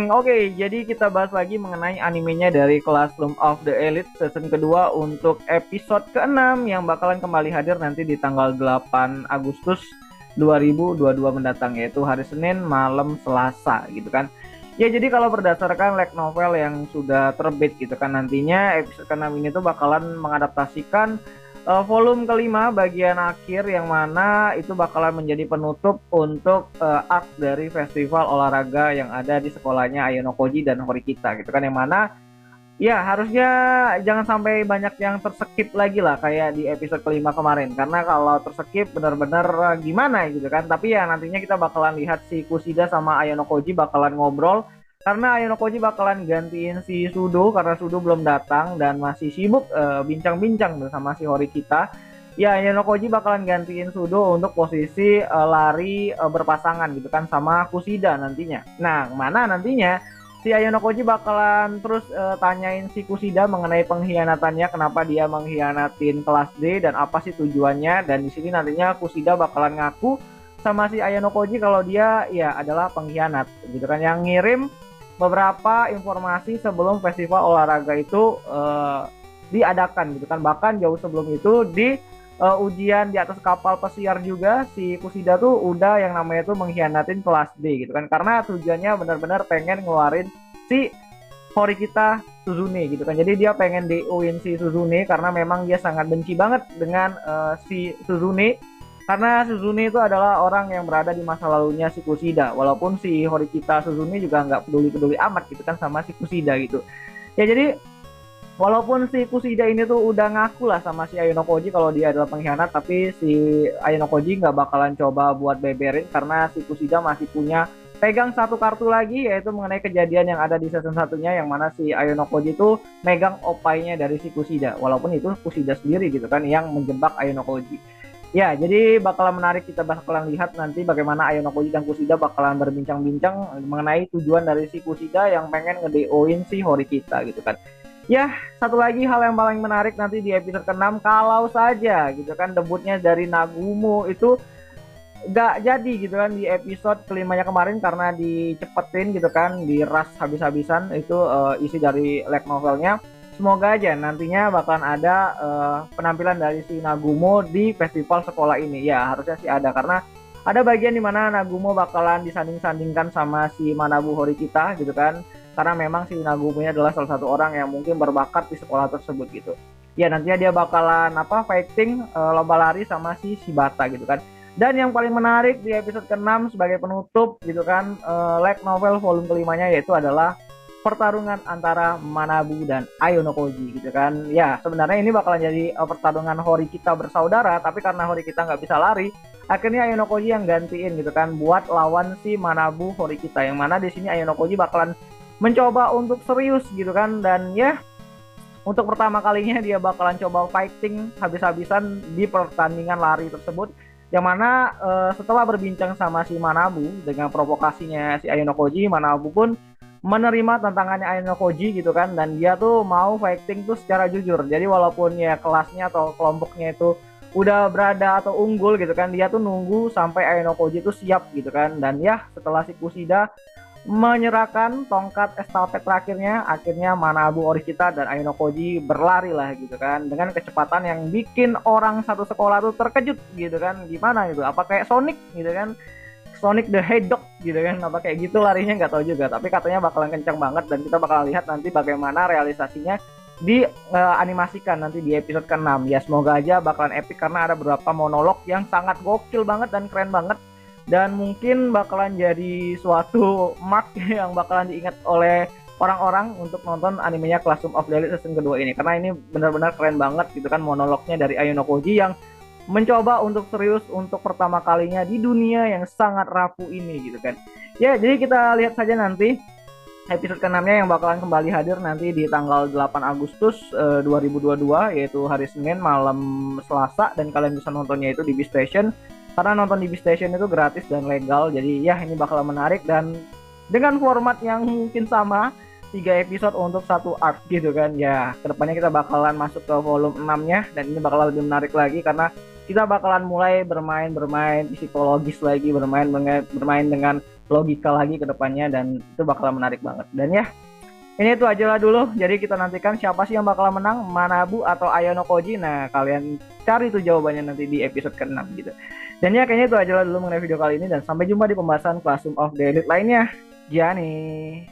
Oke, jadi kita bahas lagi mengenai animenya dari Classroom of the Elite season kedua untuk episode ke-6 yang bakalan kembali hadir nanti di tanggal 8 Agustus 2022 mendatang, yaitu hari Senin malam Selasa gitu kan. Ya, jadi kalau berdasarkan light novel yang sudah terbit gitu kan, nantinya episode ke-6 ini tuh bakalan mengadaptasikan volume kelima bagian akhir yang mana itu bakalan menjadi penutup untuk arc dari festival olahraga yang ada di sekolahnya Ayano Koji dan Horikita gitu kan, yang mana ya harusnya jangan sampai banyak yang terskip lagi lah kayak di episode kelima kemarin, karena kalau terskip benar-benar gimana gitu kan. Tapi ya nantinya kita bakalan lihat si Kushida sama Ayano Koji bakalan ngobrol, karena Ayano Koji bakalan gantiin si Sudo karena Sudo belum datang dan masih sibuk bincang-bincang bersama si Horikita. Ya, Ayano Koji bakalan gantiin Sudo untuk posisi lari berpasangan gitu kan sama Kushida nantinya. Nah, mana nantinya si Ayano Koji bakalan terus tanyain si Kushida mengenai pengkhianatannya, kenapa dia mengkhianatin kelas D dan apa sih tujuannya. Dan di sini nantinya Kushida bakalan ngaku sama si Ayano Koji kalau dia ya adalah pengkhianat gitu kan, yang ngirim beberapa informasi sebelum festival olahraga itu diadakan gitu kan. Bahkan jauh sebelum itu di ujian di atas kapal pesiar juga si Kushida tuh udah yang namanya tuh mengkhianatin kelas D gitu kan, karena tujuannya benar-benar pengen ngeluarin si Horikita Suzune gitu kan. Jadi dia pengen DO-in si Suzune karena memang dia sangat benci banget dengan si Suzune, karena Suzune itu adalah orang yang berada di masa lalunya si Kushida, walaupun si Horikita Suzune juga nggak peduli-peduli amat gitu kan sama si Kushida gitu. Ya, jadi walaupun si Kushida ini tuh udah ngaku lah sama si Ayano Koji kalau dia adalah pengkhianat, tapi si Ayano Koji nggak bakalan coba buat beberin karena si Kushida masih punya pegang satu kartu lagi, yaitu mengenai kejadian yang ada di season satunya yang mana si Ayano Koji tuh megang opainya dari si Kushida, walaupun itu Kushida sendiri gitu kan yang menjebak Ayano Koji. Ya, jadi bakalan menarik, kita bakalan lihat nanti bagaimana Ayano Koji dan Kushida bakalan berbincang-bincang mengenai tujuan dari si Kushida yang pengen nge-DO-in si Horikita gitu kan. Ya, satu lagi hal yang paling menarik nanti di episode ke-6, kalau saja gitu kan debutnya dari Nagumo itu gak jadi gitu kan di episode kelimanya kemarin karena dicepetin gitu kan, diras habis-habisan itu isi dari light novelnya. Semoga aja nantinya bakalan ada penampilan dari si Nagumo di festival sekolah ini. Ya, harusnya sih ada, karena ada bagian dimana Nagumo bakalan disanding-sandingkan sama si Manabu Horikita gitu kan, karena memang si Nagumo adalah salah satu orang yang mungkin berbakat di sekolah tersebut gitu. Ya, nantinya dia bakalan fighting lomba lari sama si Shibata gitu kan. Dan yang paling menarik di episode ke-6 sebagai penutup gitu kan, light novel volume kelimanya, yaitu adalah pertarungan antara Manabu dan Ayano Koji gitu kan. Ya, sebenarnya ini bakalan jadi pertarungan Horikita bersaudara, tapi karena Horikita nggak bisa lari, akhirnya Ayano Koji yang gantiin gitu kan buat lawan si Manabu Horikita, yang mana di sini Ayano Koji bakalan mencoba untuk serius gitu kan. Dan ya, untuk pertama kalinya dia bakalan coba fighting habis-habisan di pertandingan lari tersebut, yang mana setelah berbincang sama si Manabu dengan provokasinya si Ayano Koji, Manabu pun menerima tantangannya Ayano Koji gitu kan, dan dia tuh mau fighting tuh secara jujur. Jadi walaupun ya kelasnya atau kelompoknya itu udah berada atau unggul gitu kan, dia tuh nunggu sampai Ayano Koji itu siap gitu kan. Dan ya, setelah si Kushida menyerahkan tongkat estafet terakhirnya, akhirnya Manabu Horikita dan Ayano Koji berlari lah gitu kan, dengan kecepatan yang bikin orang satu sekolah tuh terkejut gitu kan. Gimana gitu, apa kayak Sonic gitu kan, Sonic the Hedgehog gitu kan, apa kayak gitu larinya, nggak tahu juga, tapi katanya bakalan kencang banget. Dan kita bakal lihat nanti bagaimana realisasinya di animasikan nanti di episode ke-6. Ya, semoga aja bakalan epic karena ada beberapa monolog yang sangat gokil banget dan keren banget, dan mungkin bakalan jadi suatu mark yang bakalan diingat oleh orang-orang untuk nonton animenya Classroom of the Elite season kedua ini, karena ini benar-benar keren banget gitu kan, monolognya dari Ayano Koji yang mencoba untuk serius untuk pertama kalinya di dunia yang sangat rapuh ini gitu kan. Ya, jadi kita lihat saja nanti episode ke-6-nya yang bakalan kembali hadir nanti di tanggal 8 Agustus 2022, yaitu hari Senin malam Selasa, dan kalian bisa nontonnya itu di Station, karena nonton di Station itu gratis dan legal. Jadi ya, ini bakal menarik dan dengan format yang mungkin sama, 3 episode untuk satu arc gitu kan. Ya, kedepannya kita bakalan masuk ke volume 6-nya, dan ini bakalan lebih menarik lagi karena kita bakalan mulai bermain psikologis lagi, bermain dengan logika lagi ke depannya, dan itu bakal menarik banget. Dan ya, ini itu aja lah dulu. Jadi kita nantikan siapa sih yang bakal menang, Manabu atau Ayano Koji. Nah, kalian cari tuh jawabannya nanti di episode ke-6 gitu. Dan ya, kayaknya itu aja lah dulu mengenai video kali ini, dan sampai jumpa di pembahasan Classroom of the Elite lainnya. Gianni.